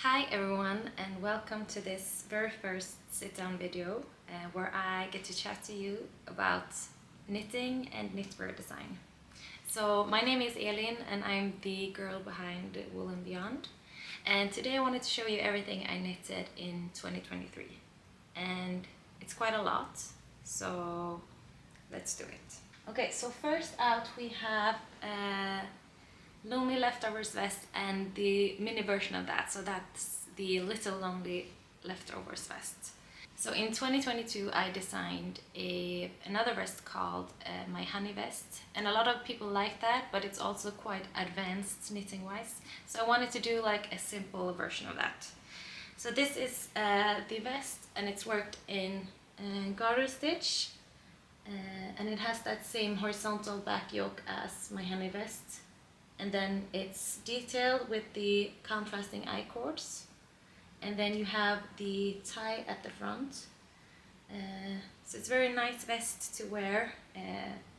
Hi everyone, and welcome to this very first sit-down video where I get to chat to you about knitting and knitwear design. So my name is Elin and I'm the girl behind woolandbeyond, and today I wanted to show you everything I knitted in 2023, and it's quite a lot, so let's do it. Okay, so first out we have Lonely Leftovers vest and the mini version of that, so that's the Little Lonely Leftovers vest. So in 2022 I designed another vest called my honey vest, and a lot of people like that, but it's also quite advanced knitting wise, so I wanted to do like a simple version of that. So this is the vest, and it's worked in garter stitch, and it has that same horizontal back yoke as my honey vest. And then it's detailed with the contrasting I-cords, and then you have the tie at the front. So it's a very nice vest to wear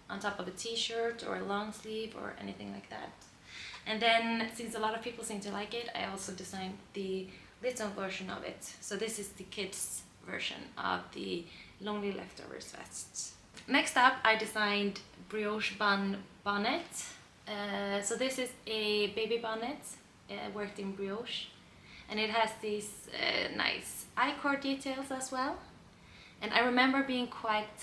on top of a t-shirt or a long sleeve or anything like that. And then, since a lot of people seem to like it, I also designed the little version of it. So this is the kids version of the Lonely Leftovers vest. Next up I designed brioche bun bonnet. So this is a baby bonnet worked in brioche, and it has these nice I-cord details as well. And I remember being quite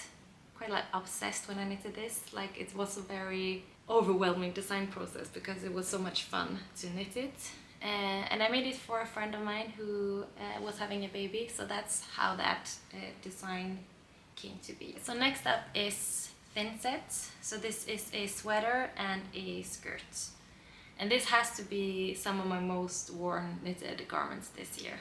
like obsessed when I knitted this. Like, it was a very overwhelming design process because it was so much fun to knit it. And I made it for a friend of mine who was having a baby, so that's how that design came to be. So next up is thin set. So this is a sweater and a skirt, and this has to be some of my most worn knitted garments this year.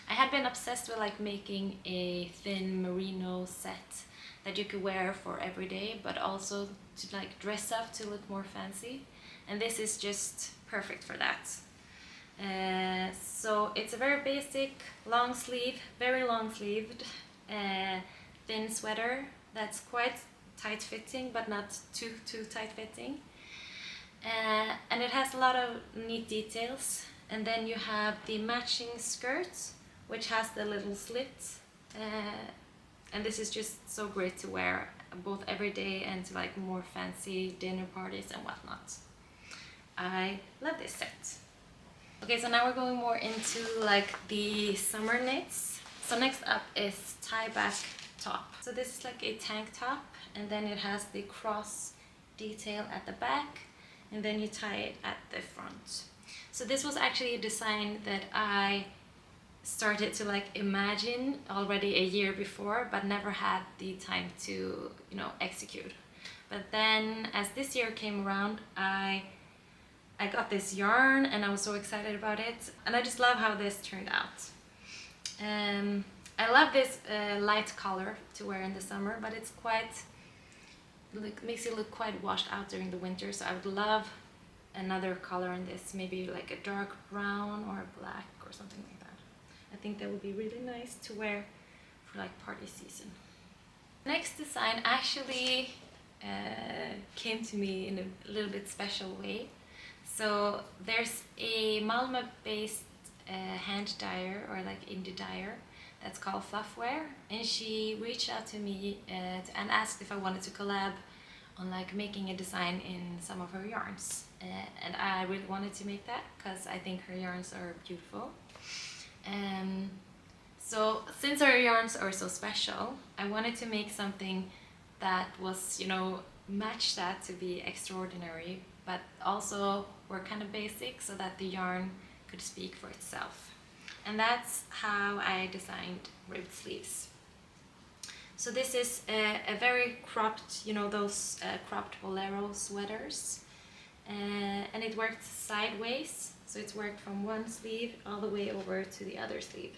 I had been obsessed with like making a thin merino set that you could wear for every day, but also to like dress up to look more fancy, and this is just perfect for that. So it's a very basic long sleeve, very long sleeved thin sweater that's quite tight fitting, but not too tight fitting, and it has a lot of neat details. And then you have the matching skirt, which has the little slit, and this is just so great to wear both every day and to like more fancy dinner parties and whatnot. I love this set. Okay, so now we're going more into like the summer knits. So next up is tie back top. So this is like a tank top, and then it has the cross detail at the back, and then you tie it at the front. So this was actually a design that I started to like imagine already a year before, but never had the time to, execute. But then as this year came around, I got this yarn and I was so excited about it, and I just love how this turned out. I love this light color to wear in the summer, but it's quite, makes it look quite washed out during the winter, so I would love another color in this, maybe like a dark brown or a black or something like that. I think that would be really nice to wear for like party season. Next design actually came to me in a little bit special way. So there's a Malmö-based hand dyer, or like indie dyer, that's called Fluffwear, and she reached out to me and asked if I wanted to collab on like making a design in some of her yarns, and I really wanted to make that because I think her yarns are beautiful. So since her yarns are so special, I wanted to make something that was, match that to be extraordinary, but also were kind of basic so that the yarn could speak for itself. And that's how I designed ribbed sleeves. So this is a very cropped, those cropped bolero sweaters, and it worked sideways, so it's worked from one sleeve all the way over to the other sleeve.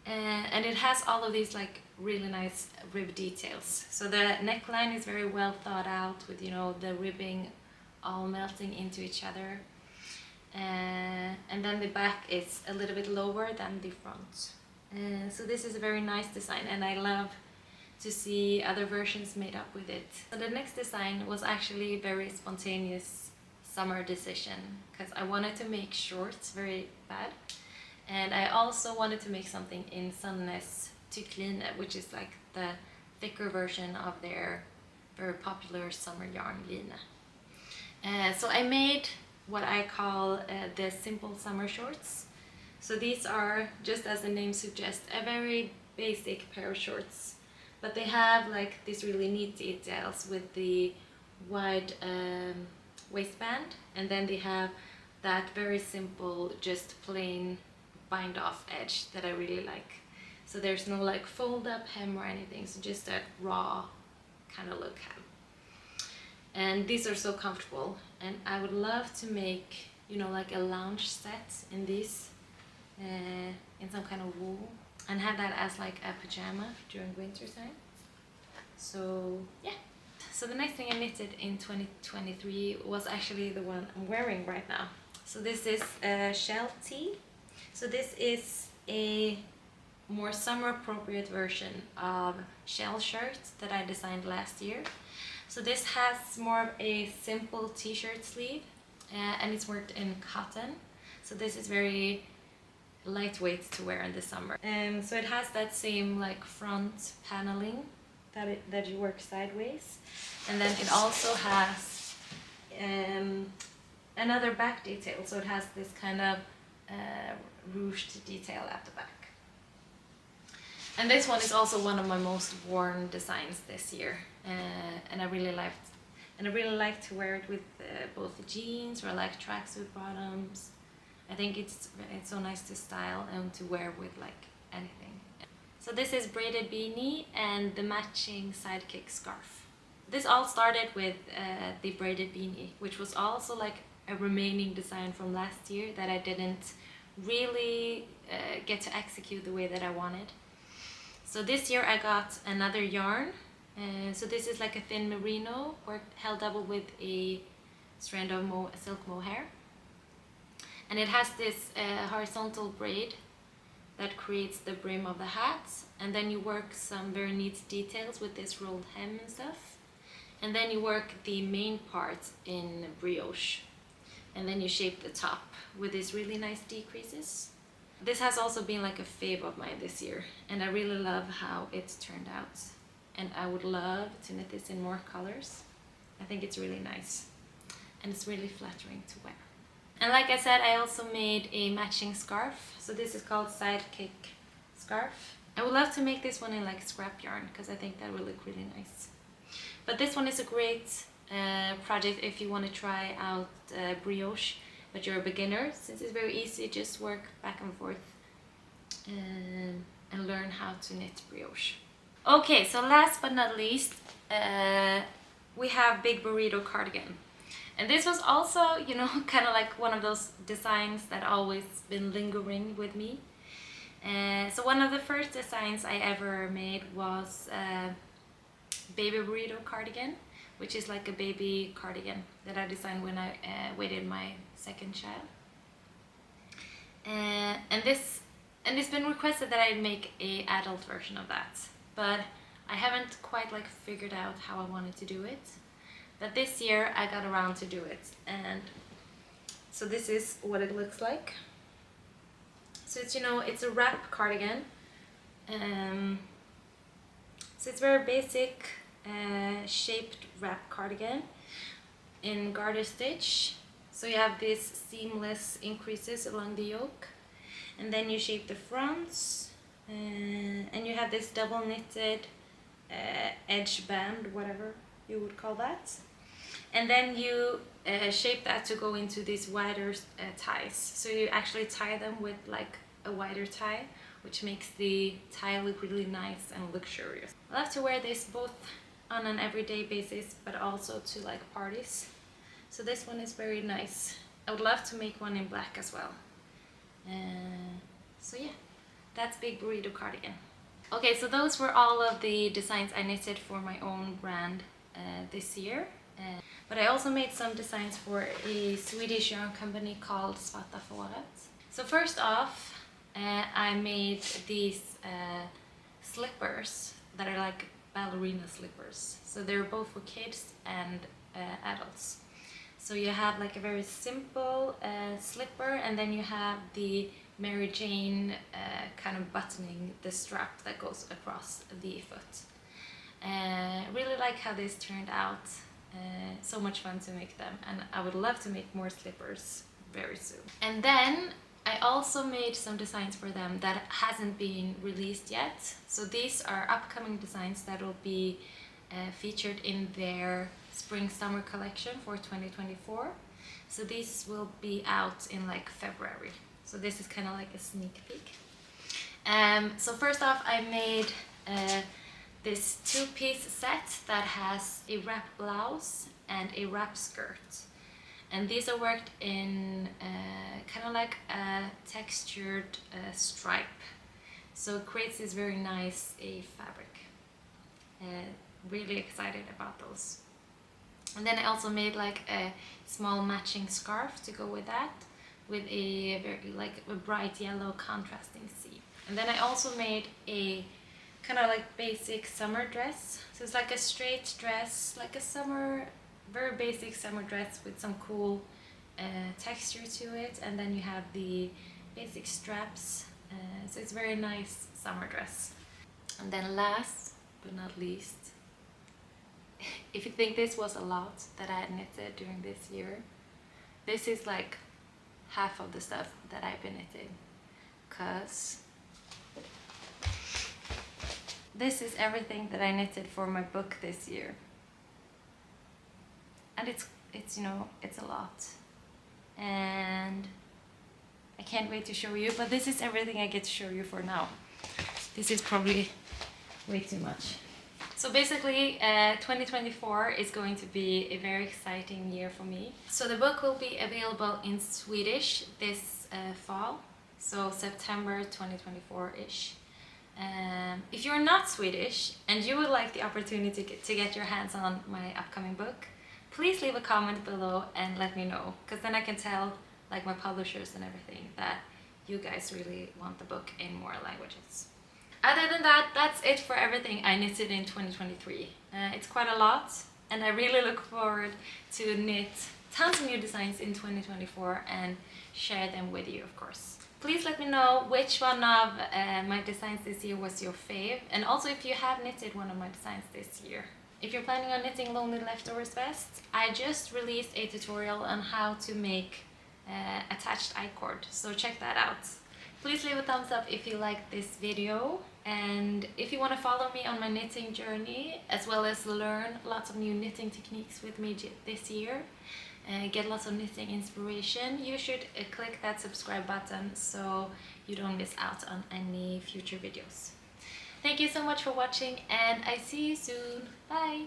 And it has all of these like really nice rib details. So the neckline is very well thought out with, the ribbing all melting into each other. And then the back is a little bit lower than the front. So this is a very nice design, and I love to see other versions made up with it. So the next design was actually very spontaneous summer decision because I wanted to make shorts very bad, and I also wanted to make something in Sandnes Tykline, which is like the thicker version of their very popular summer yarn line. So I made what I call the simple summer shorts. So these are, just as the name suggests, a very basic pair of shorts, but they have like these really neat details with the wide waistband, and then they have that very simple, just plain bind off edge that I really like. So there's no like fold up hem or anything, so just that raw kind of look. And these are so comfortable, and I would love to make, you know, like a lounge set in these in some kind of wool, and have that as like a pajama during winter time. So yeah. So the next thing I knitted in 2023 was actually the one I'm wearing right now. So this is a shell tee. So this is a more summer appropriate version of shell shirt that I designed last year. So this has more of a simple t-shirt sleeve, and it's worked in cotton. So this is very lightweight to wear in the summer. So it has that same like front paneling that you work sideways, and then it also has another back detail. So it has this kind of ruched detail at the back. And this one is also one of my most worn designs this year, and I really like to wear it with both the jeans or like tracksuit bottoms. I think it's so nice to style and to wear with like anything. So this is braided beanie and the matching sidekick scarf. This all started with the braided beanie, which was also like a remaining design from last year that I didn't really get to execute the way that I wanted. So this year I got another yarn. So this is like a thin merino held double with a strand of silk mohair. And it has this horizontal braid that creates the brim of the hat, and then you work some very neat details with this rolled hem and stuff, and then you work the main part in brioche, and then you shape the top with these really nice decreases. This has also been like a fave of mine this year, and I really love how it's turned out, and I would love to knit this in more colors. I think it's really nice, and it's really flattering to wear. And like I said, I also made a matching scarf. So this is called Sidekick Scarf. I would love to make this one in like scrap yarn, because I think that will look really nice. But this one is a great project if you want to try out brioche, but you're a beginner, since it's very easy. Just work back and forth and learn how to knit brioche. Okay, so last but not least, we have Big Burrito Cardigan. And this was also, you know, kind of like one of those designs that always been lingering with me. So one of the first designs I ever made was Baby Burrito Cardigan, which is like a baby cardigan that I designed when I waited my second child. And it's been requested that I make a adult version of that, but I haven't quite like figured out how I wanted to do it. But this year I got around to do it, and so this is what it looks like. So it's, you know, it's a wrap cardigan. So it's very basic shaped wrap cardigan in garter stitch. So you have these seamless increases along the yoke, and then you shape the fronts, and you have this double knitted edge band, whatever you would call that, and then you shape that to go into these wider ties. So you actually tie them with like a wider tie, which makes the tie look really nice and luxurious. I love to wear this both on an everyday basis, but also to like parties. So this one is very nice. I would love to make one in black as well. So yeah, that's Big Burrito Cardigan. Okay, so those were all of the designs I knitted for my own brand this year. But I also made some designs for a Swedish yarn company called Svarta Fåret. So first off, I made these slippers that are like ballerina slippers. So they're both for kids and adults. So you have like a very simple slipper, and then you have the Mary Jane kind of buttoning the strap that goes across the foot. Really like how this turned out. So much fun to make them, and I would love to make more slippers very soon. And then I also made some designs for them that hasn't been released yet. So these are upcoming designs that will be featured in their spring-summer collection for 2024. So these will be out in like February. So this is kind of like a sneak peek. So first off, I made this two-piece set that has a wrap blouse and a wrap skirt. And these are worked in kind of like a textured stripe. So it creates this very nice fabric. Really excited about those. And then I also made like a small matching scarf to go with that, with a very like a bright yellow contrasting sea. And then I also made a kind of like basic summer dress. So it's like a straight dress, like a summer, very basic summer dress with some cool texture to it. And then you have the basic straps. So it's a very nice summer dress. And then last but not least, if you think this was a lot that I had knitted during this year, this is like half of the stuff that I've been knitting, because this is everything that I knitted for my book this year. And it's you know, it's a lot. And I can't wait to show you, but this is everything I get to show you for now. This is probably way too much. So basically, 2024 is going to be a very exciting year for me. So the book will be available in Swedish this fall, so September 2024-ish. If you're not Swedish and you would like the opportunity to get your hands on my upcoming book, please leave a comment below and let me know, because then I can tell like my publishers and everything that you guys really want the book in more languages. Other than that, that's it for everything I knitted in 2023. It's quite a lot, and I really look forward to knit tons of new designs in 2024 and share them with you, of course. Please let me know which one of my designs this year was your fave, and also if you have knitted one of my designs this year. If you're planning on knitting Lonely Leftovers vest, I just released a tutorial on how to make attached I-cord, so check that out. Please leave a thumbs up if you liked this video, and if you want to follow me on my knitting journey, as well as learn lots of new knitting techniques with me this year, get lots of knitting inspiration, you should click that subscribe button so you don't miss out on any future videos. Thank you so much for watching, and I see you soon. Bye!